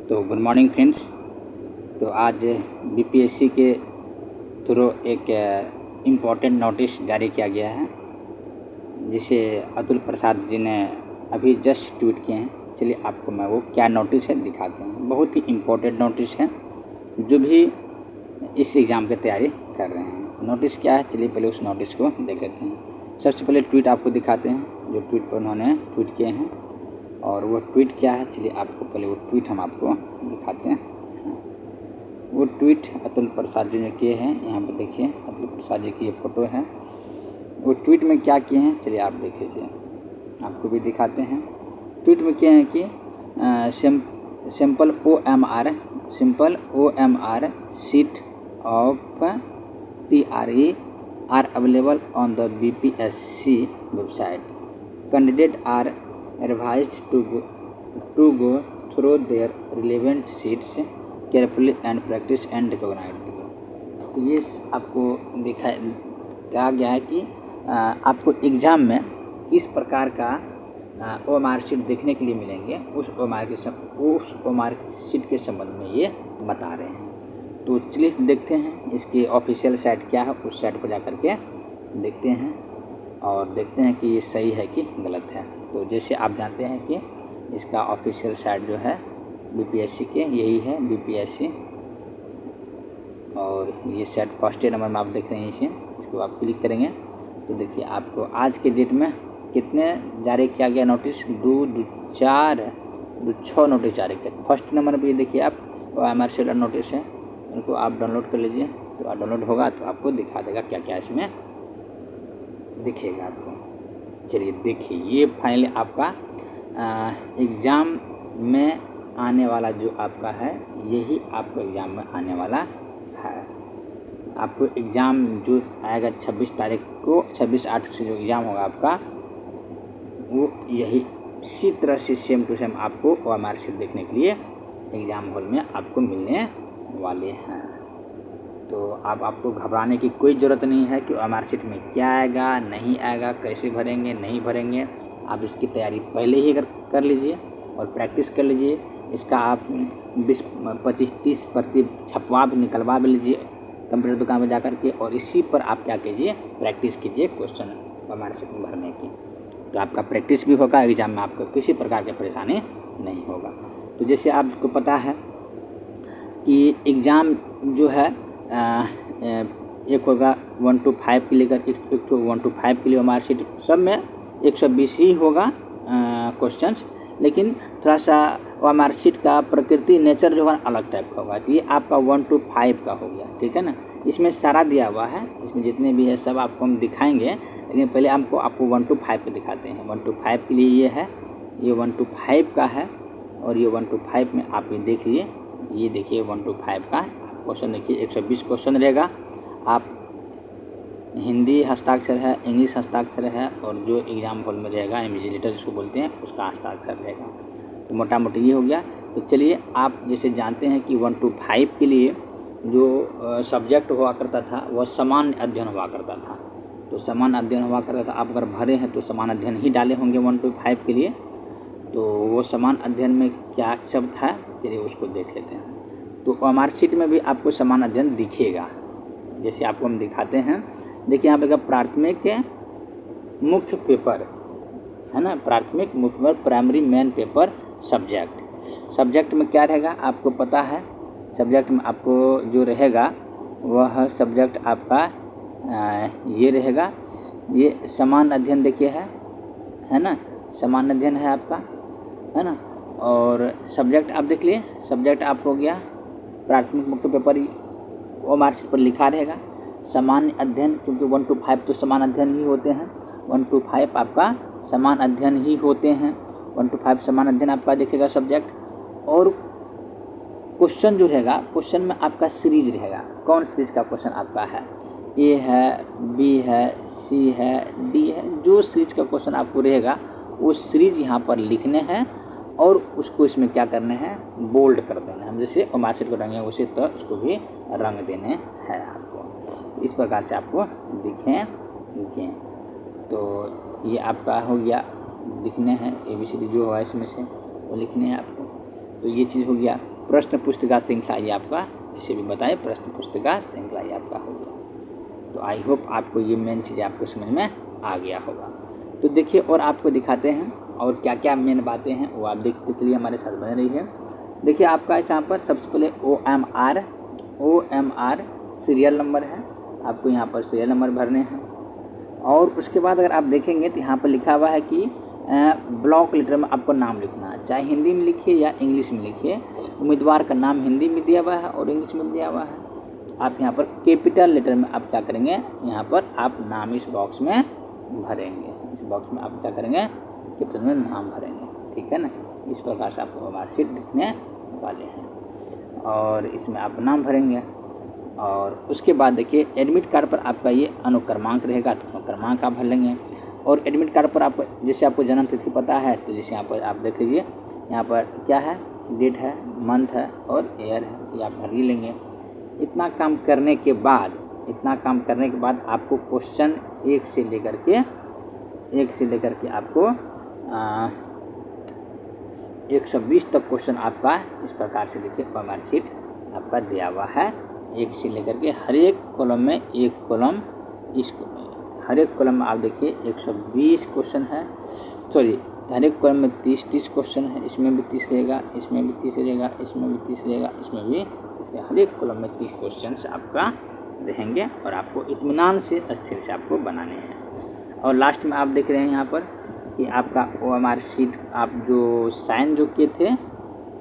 तो good morning friends. तो आज बीपीएससी के थ्रू एक इम्पॉर्टेंट नोटिस जारी किया गया है, जिसे अतुल प्रसाद जी ने अभी जस्ट ट्वीट किए हैं। चलिए आपको मैं वो क्या नोटिस है दिखाते हैं। बहुत ही इम्पोर्टेंट नोटिस है जो भी इस एग्ज़ाम की तैयारी कर रहे हैं। नोटिस क्या है, चलिए पहले उस नोटिस को देख लेते हैं। सबसे पहले ट्वीट आपको दिखाते हैं, जो ट्वीट पर उन्होंने ट्वीट किए हैं। और वो ट्वीट क्या है, चलिए आपको पहले वो ट्वीट हम आपको दिखाते हैं। वो ट्वीट अतुल प्रसाद जी ने किए हैं। यहाँ पर देखिए अतुल प्रसाद जी की ये फ़ोटो है। वो ट्वीट में क्या किए हैं, चलिए आप देख लीजिए, आपको भी दिखाते हैं। ट्वीट में किए हैं कि simple OMR seat of TRE are available on the BPSC website. Candidates are advised to go through their relevant sheets carefully and practice and recognize. तो ये आपको कहा गया है कि आपको एग्ज़ाम में किस प्रकार का OMR शीट देखने के लिए मिलेंगे, उस OMR शीट के संबंध में ये बता रहे हैं। तो चलिए देखते हैं इसकी ऑफिशियल साइट क्या है, उस साइट पर जा कर के देखते हैं और देखते हैं कि ये सही है कि गलत है। तो जैसे आप जानते हैं कि इसका ऑफिशियल साइट जो है बीपीएससी के यही है, बीपीएससी। और ये साइट फर्स्ट नंबर में आप देख रहे हैं इसे, इसको आप क्लिक करेंगे तो देखिए आपको आज के डेट में कितने जारी किया गया नोटिस, 6 नोटिस जारी किया। फर्स्ट नंबर पर ये देखिए आप OMR शीट नोटिस है, उनको आप डाउनलोड कर लीजिए। तो डाउनलोड होगा तो आपको दिखा देगा क्या क्या इसमें दिखेगा आपको। चलिए देखिए, ये फाइनली आपका एग्ज़ाम में आने वाला जो आपका है, यही आपको एग्ज़ाम में आने वाला है। आपको एग्ज़ाम जो आएगा 26 तारीख को, 26/8 से जो एग्ज़ाम होगा आपका, वो यही इसी तरह से सेम टू सेम आपको OMR शीट देखने के लिए एग्ज़ाम हॉल में आपको मिलने वाले हैं। तो अब आपको घबराने की कोई ज़रूरत नहीं है कि OMR शीट में क्या आएगा, नहीं आएगा, कैसे भरेंगे, नहीं भरेंगे। आप इसकी तैयारी पहले ही कर लीजिए और प्रैक्टिस कर लीजिए। इसका आप 20-25-30 प्रति छपवा भी निकलवा भी लीजिए कंप्यूटर दुकान में जा कर के, और इसी पर आप क्या कीजिए, प्रैक्टिस कीजिए क्वेश्चन OMR शीट में भरने की। तो आपका प्रैक्टिस भी होगा, एग्ज़ाम में आपको किसी प्रकार की परेशानी नहीं होगा। तो जैसे आपको पता है कि एग्ज़ाम जो है एक होगा 1 to 5 के लिए, एक तो 1 to 5 के लिए OMR शीट, सब में 120 ही होगा क्वेश्चंस, लेकिन थोड़ा सा OMR शीट का प्रकृति नेचर जो है अलग टाइप का होगा। तो ये आपका 1 to 5 का हो गया, ठीक है ना। इसमें सारा दिया हुआ है, इसमें जितने भी है सब आपको हम दिखाएंगे, लेकिन पहले आपको 1 to 5 को दिखाते हैं। 1 to 5 के लिए ये है, ये 1 to 5 का है। और ये 1 to 5 में आप ये देखिए, ये देखिए 1 to 5 का क्वेश्चन देखिए, 120 क्वेश्चन रहेगा। आप हिंदी हस्ताक्षर है, इंग्लिश हस्ताक्षर है, और जो एग्ज़ाम हॉल में रहेगा इन्विजिलेटर जिसको बोलते हैं, उसका हस्ताक्षर रहेगा। तो मोटा मोटी ये हो गया। तो चलिए, आप जैसे जानते हैं कि 1 to 5 के लिए जो सब्जेक्ट हुआ करता था वह सामान्य अध्ययन हुआ करता था। तो सामान्य अध्ययन हुआ करता था, आप अगर भरे हैं तो सामान्य अध्ययन ही डाले होंगे 1 to 5 के लिए। तो वो सामान्य अध्ययन में क्या शब्द है, चलिए उसको देख लेते हैं। तो OMR शीट में भी आपको सामान्य अध्ययन दिखेगा, जैसे आपको हम दिखाते हैं। देखिए यहाँ पे प्राथमिक मुख्य पेपर है ना, प्राथमिक मुख्य paper, primary main paper subject में क्या रहेगा आपको पता है। सब्जेक्ट में आपको जो रहेगा वह सब्जेक्ट आपका ये रहेगा, ये सामान्य अध्ययन देखिए है ना, सामान्य अध्ययन है आपका, है ना। और सब्जेक्ट आप देख लिए, सब्जेक्ट आप हो गया प्राथमिक मुख्य पेपर, OMR शीट पर लिखा रहेगा सामान्य अध्ययन, क्योंकि 1 to 5 तो सामान्य अध्ययन ही होते हैं। 1 to 5 आपका सामान्य अध्ययन ही होते हैं। 1 to 5 सामान्य अध्ययन आपका दिखेगा सब्जेक्ट। और क्वेश्चन जो रहेगा, क्वेश्चन में आपका सीरीज रहेगा, कौन सीरीज का क्वेश्चन आपका है, A है, B है, C है, D है। जो सीरीज का क्वेश्चन आपको रहेगा वो सीरीज यहाँ पर लिखने हैं और उसको इसमें क्या करने हैं, बोल्ड कर देना है। हम जैसे OMR शीट को रंगे उसी तरह उसको भी रंग देने हैं आपको। इस प्रकार से आपको दिखें। तो ये आपका हो गया, लिखने हैं ABCD जो है इसमें से वो लिखने हैं आपको। तो ये चीज़ हो गया। प्रश्न पुस्तिका श्रृंखला ये आपका, इसे भी बताए प्रश्न पुस्तिका श्रृंखला ये आपका हो गया। तो आई होप आपको ये मेन चीज़ें आपको समझ में आ गया होगा। तो देखिए और आपको दिखाते हैं और क्या क्या मेन बातें हैं वो आप देखते चलिए, हमारे साथ बन रही है। देखिए आपका यहाँ पर सबसे पहले OMR सीरियल नंबर है, आपको यहाँ पर सीरियल नंबर भरने हैं। और उसके बाद अगर आप देखेंगे तो यहाँ पर लिखा हुआ है कि ब्लॉक लेटर में आपको नाम लिखना है, चाहे हिंदी में लिखिए या इंग्लिश में लिखिए। उम्मीदवार का नाम हिंदी में दिया हुआ है और इंग्लिश में दिया हुआ है। आप यहाँ पर कैपिटल लेटर में आप क्या करेंगे, यहाँ पर आप नाम इस बॉक्स में भरेंगे। इस बॉक्स में आप क्या करेंगे, कैपिटल में नाम भरेंगे, ठीक है ना। इस प्रकार से आपको मार्कशीट लिखने वाले हैं और इसमें आप नाम भरेंगे। और उसके बाद देखिए एडमिट कार्ड पर आपका ये अनुक्रमांक रहेगा, तो अनुक्रमांक आप भर लेंगे। और एडमिट कार्ड पर आपको जैसे आपको जन्म तिथि पता है, तो जैसे यहाँ पर आप देख लीजिए, यहाँ पर क्या है, डेट है, मंथ है और ईयर है, ये आप भर ही लेंगे। इतना काम करने के बाद आपको क्वेश्चन एक से लेकर के आपको 120 तक क्वेश्चन आपका इस प्रकार से देखिए मार्कशीट आपका दिया हुआ है। एक से लेकर के हर एक कॉलम में एक कॉलम, हर एक कॉलम में आप देखिए 120 क्वेश्चन है, सॉरी हर एक कॉलम में 30 क्वेश्चन है। इसमें भी 30 रहेगा, इसमें भी 30 रहेगा, इसमें भी 30 रहेगा, इसमें भी, हर एक कॉलम में 30 क्वेश्चन आपका रहेंगे और आपको इत्मीनान से स्थिर से आपको बनाने हैं। और लास्ट में आप देख रहे हैं यहाँ पर कि आपका OMR शीट आप जो साइन जो किए थे,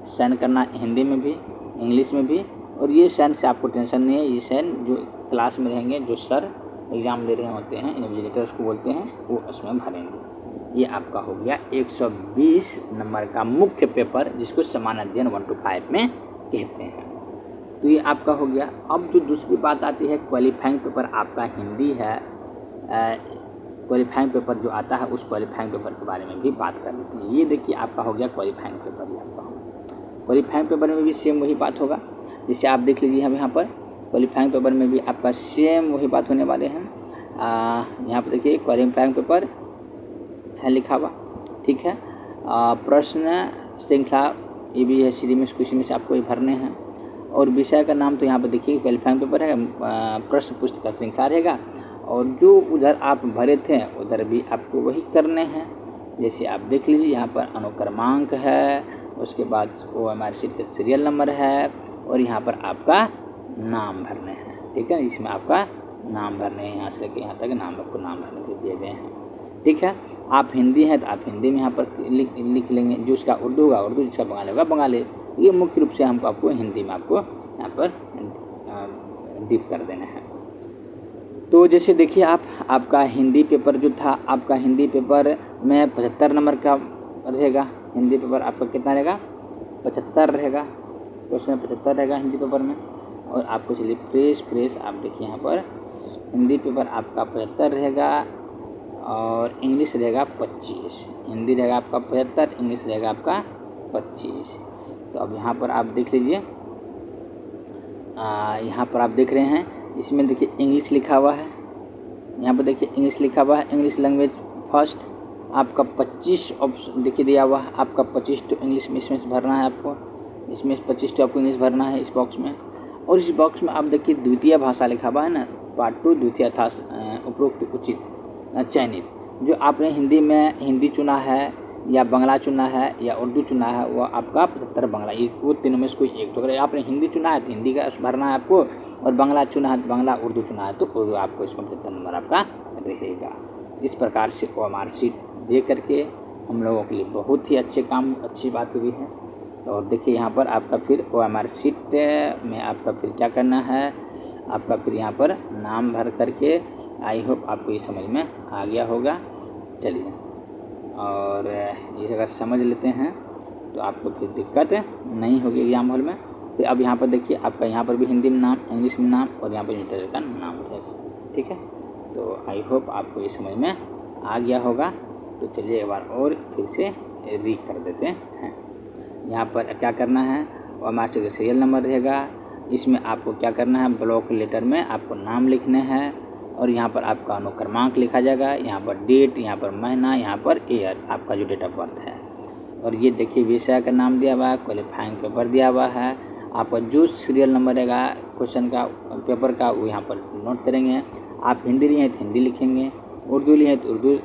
साइन करना हिंदी में भी इंग्लिश में भी। और ये साइन से आपको टेंशन नहीं है, ये साइन जो क्लास में रहेंगे, जो सर एग्ज़ाम ले रहे होते हैं, इन्विजिलेटर उसको बोलते हैं, वो उसमें भरेंगे। ये आपका हो गया 120 नंबर का मुख्य पेपर, जिसको सामान्य अध्ययन 1 to 5 में कहते हैं। तो ये आपका हो गया। अब जो दूसरी बात आती है, क्वालिफाइंग पेपर आपका हिंदी है। क्वालिफाइंग पेपर जो आता है, उस क्वालिफाइंग पेपर के बारे में भी बात कर लेते हैं। ये देखिए आपका हो गया क्वालिफाइंग पेपर, ये आपका होगा। क्वालिफाइंग पेपर में भी सेम वही बात होगा, जैसे आप देख लीजिए हम यहाँ पर क्वालिफाइंग पेपर में भी आपका सेम वही बात होने वाले हैं। यहाँ पर देखिए क्वालिफाइंग पेपर है लिखा हुआ, ठीक है। प्रश्न श्रृंखला ये भी है, सीरीज कुछ में से आपको ये भरने हैं। और विषय का नाम तो यहाँ पर देखिए क्वालिफाइंग पेपर है, प्रश्न पुस्तिका श्रृंखला रहेगा। और जो उधर आप भरे थे उधर भी आपको वही करने हैं। जैसे आप देख लीजिए यहाँ पर अनुक्रमांक है, उसके बाद OMR शीट का सीरियल नंबर है और यहाँ पर आपका नाम भरने हैं, ठीक है। इसमें आपका नाम भरने हैं, यहाँ से लेकर यहाँ तक नाम आपको नाम भरने के दिए गए हैं, ठीक है। आप हिंदी हैं तो आप हिंदी में यहाँ पर लिख लेंगे, जो उसका उर्दू होगा उर्दू, जिसका बंगाली होगा बंगाली। ये मुख्य रूप से हमको आपको हिंदी में आपको यहाँ पर डिप कर देना है। तो जैसे देखिए आपका हिंदी पेपर जो था, आपका हिंदी पेपर में 75 नंबर का रहेगा। हिंदी पेपर आपका कितना रहेगा, 75 रहेगा, क्वेश्चन 75 रहेगा हिंदी पेपर में। और आपको चलिए फ्रेश आप देखिए यहाँ पर हिंदी पेपर आपका 75 रहेगा और इंग्लिश रहेगा 25। हिंदी रहेगा आपका 75, इंग्लिश रहेगा आपका 25। तो अब यहाँ पर आप देख लीजिए, यहाँ पर आप देख रहे हैं, इसमें देखिए इंग्लिश लिखा हुआ है। यहाँ पर देखिए इंग्लिश लिखा हुआ है, इंग्लिश लैंग्वेज फर्स्ट। आपका 25 ऑप्शन देखिए दिया हुआ है, आपका 25 तो इंग्लिश में इसमें से भरना है आपको, इसमें 25 तो आपको इंग्लिश भरना है इस बॉक्स में। और इस बॉक्स में आप देखिए द्वितीय भाषा लिखा हुआ है ना, पार्ट 2 द्वितीय था उपरोक्त उचित चयनित। जो आपने हिंदी में हिंदी चुना है या बंगला चुना है या उर्दू चुना है, वो आपका 75 बंगला, ये वो तीनों में से कोई एक। तो अगर आपने हिंदी चुना है तो हिंदी का भरना है आपको, और बंगला चुना है तो बंगला, उर्दू चुना है तो उर्दू, आपको इसमें 75 नंबर आपका रहेगा। इस प्रकार से OMR शीट दे करके हम लोगों के लिए बहुत ही अच्छी बात हुई है। और देखिए यहाँ पर आपका फिर OMR शीट में आपका फिर क्या करना है, आपका फिर यहाँ पर नाम भर करके, आई होप आपको ये समझ में आ गया होगा। चलिए, और ये अगर समझ लेते हैं तो आपको फिर दिक्कत नहीं होगी एग्जाम हॉल में। फिर अब यहाँ पर देखिए आपका यहाँ पर भी हिंदी में नाम, इंग्लिश में नाम और यहाँ पर इंटरव्यू का नाम रहेगा, ठीक है। तो आई होप आपको ये समझ में आ गया होगा। तो चलिए एक बार और फिर से री कर देते हैं। यहाँ पर क्या करना है, OMR शीट का सीरियल नंबर रहेगा, इसमें आपको क्या करना है, ब्लॉक लेटर में आपको नाम लिखने हैं और यहाँ पर आपका अनुक्रमांक लिखा जाएगा, यहाँ पर डेट, यहाँ पर महीना, यहाँ पर ईयर, आपका जो डेट ऑफ बर्थ है। और ये देखिए विषय का नाम दिया हुआ है, क्वालिफाइंग पेपर दिया हुआ है, आपका जो सीरियल नंबर रहेगा क्वेश्चन का पेपर का वो यहाँ पर नोट करेंगे। आप हिंदी लिए हैं तो हिंदी लिखेंगे, उर्दू लिए हैं तो उर्दू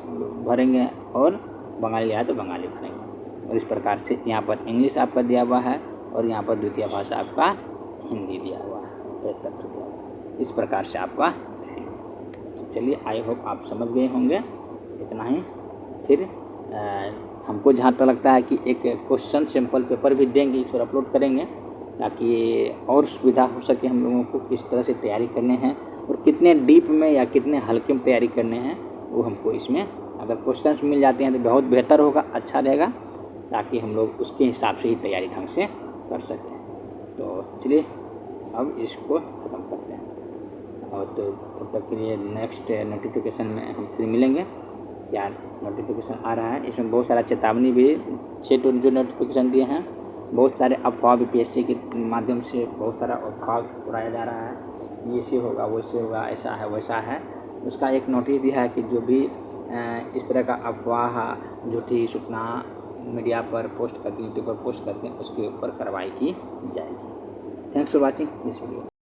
भरेंगे और बंगाली लिया है तो बंगाली भरेंगे। और इस प्रकार से यहाँ पर इंग्लिश आपका दिया हुआ है और यहाँ पर द्वितीय भाषा आपका हिंदी दिया हुआ है, तत्व दिया हुआ है। इस प्रकार से आपका रहेंगे। तो चलिए, आई होप आप समझ गए होंगे। इतना ही। फिर हमको जहाँ तक लगता है कि एक क्वेश्चन सैम्पल पेपर भी देंगे, इस पर अपलोड करेंगे ताकि और सुविधा हो सके हम लोगों को किस तरह से तैयारी करने हैं और कितने डीप में या कितने हल्के में तैयारी करने हैं। वो हमको इसमें अगर क्वेश्चंस मिल जाते हैं तो बहुत बेहतर होगा, अच्छा रहेगा, ताकि हम लोग उसके हिसाब से ही तैयारी ढंग से कर सकें। तो चलिए अब इसको ख़त्म करते हैं और तो तब तक के लिए नेक्स्ट नोटिफिकेशन में हम फिर मिलेंगे। क्या नोटिफिकेशन आ रहा है, इसमें बहुत सारा चेतावनी भी 6 जो नोटिफिकेशन दिए हैं, बहुत सारे अफवाह बीपीएससी के माध्यम से बहुत सारा अफवाह उड़ाया जा रहा है, ये से होगा वैसे होगा, ऐसा है वैसा है। उसका एक नोटिस दिया है कि जो भी इस तरह का अफवाह झूठी सूचना मीडिया पर पोस्ट करते हैं, यूट्यूब पर पोस्ट करते हैं, उसके ऊपर कार्रवाई की जाएगी। Thanks for watching this video.